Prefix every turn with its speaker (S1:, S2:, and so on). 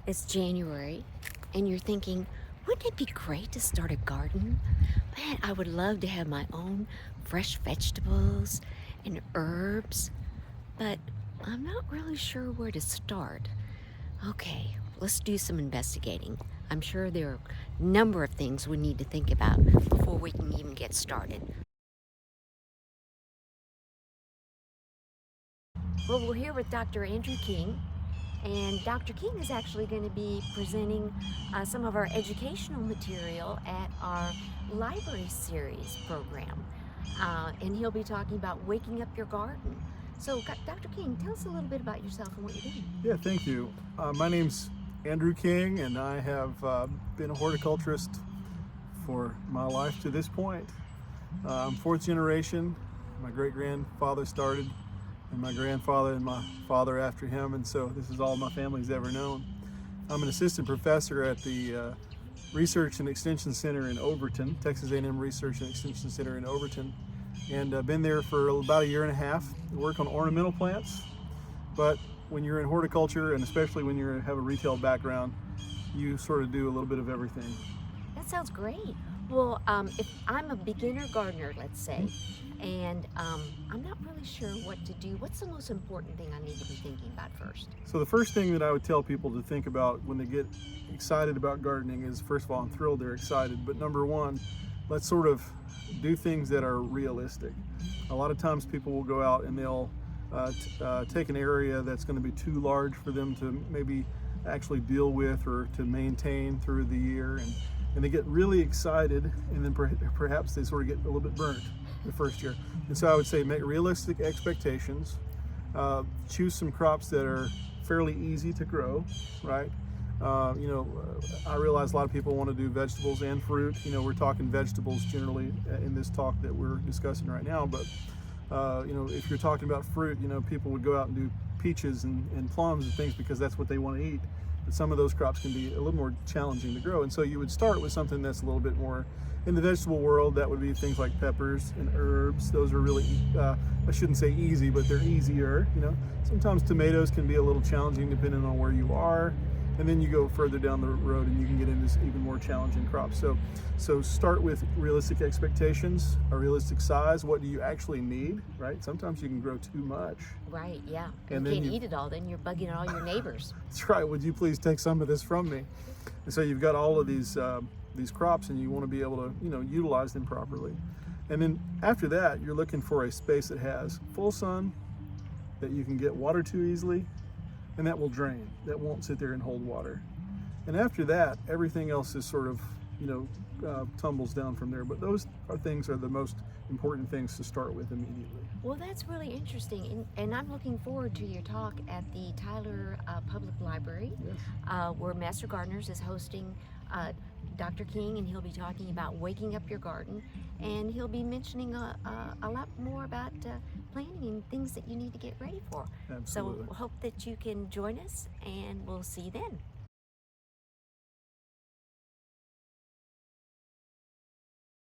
S1: It's January, and you're thinking, wouldn't it be great to start a garden? Man, I would love to have my own fresh vegetables and herbs, but I'm not really sure where to start. Okay, let's do some investigating. I'm sure there are a number of things we need to think about before we can even get started. Well, we're here with Dr. Andrew King, and Dr. King is actually going to be presenting some of our educational material at our library series program. And he'll be talking about waking up your garden. So, Dr. King, tell us a little bit about yourself and what you're doing.
S2: Yeah, thank you. My name's Andrew King, and I have been a horticulturist for my life to this point. I'm fourth generation. My great-grandfather started, and my grandfather and my father after him, and so this is all my family's ever known. I'm an assistant professor at the Research and Extension Center in Overton, Texas A&M Research and Extension Center in Overton, and I've been there for about a year and a half. I work on ornamental plants, but when you're in horticulture, and especially when you have a retail background, you sort of do a little bit of everything.
S1: That sounds great. Well, if I'm a beginner gardener, let's say, and I'm not really sure what to do, what's the most important thing I need to be thinking about first?
S2: So the first thing that I would tell people to think about when they get excited about gardening is, first of all, I'm thrilled they're excited, but number one, let's sort of do things that are realistic. A lot of times people will go out and they'll take an area that's going to be too large for them to maybe actually deal with or to maintain through the year, and they get really excited, and then perhaps they sort of get a little bit burnt the first year. And so I would say make realistic expectations, choose some crops that are fairly easy to grow, right? I realize a lot of people want to do vegetables and fruit. We're talking vegetables generally in this talk that we're discussing right now, but if you're talking about fruit, people would go out and do peaches and plums and things because that's what they want to eat. But some of those crops can be a little more challenging to grow, and so you would start with something that's a little bit more in the vegetable world. That would be things like peppers and herbs. Those are really I shouldn't say easy, but they're easier. Sometimes tomatoes can be a little challenging depending on where you are, and then you go further down the road and you can get into even more challenging crops. So start with realistic expectations, a realistic size. What do you actually need, right? Sometimes you can grow too much.
S1: Right, yeah.
S2: And
S1: you
S2: then
S1: can't eat it all, then you're bugging all your neighbors.
S2: That's right. Would you please take some of this from me? And so you've got all of these crops, and you want to be able to utilize them properly. And then after that, you're looking for a space that has full sun, that you can get water to easily, and that will drain, that won't sit there and hold water. And after that, everything else is sort of tumbles down from there. But those things are the most important things to start with immediately.
S1: Well, that's really interesting, and I'm looking forward to your talk at the Tyler Public Library.
S2: Yes.
S1: Where Master Gardeners is hosting Dr. King, and he'll be talking about waking up your garden, and he'll be mentioning a lot more about planting and things that you need to get ready for.
S2: Absolutely.
S1: So hope that you can join us, and we'll see you then.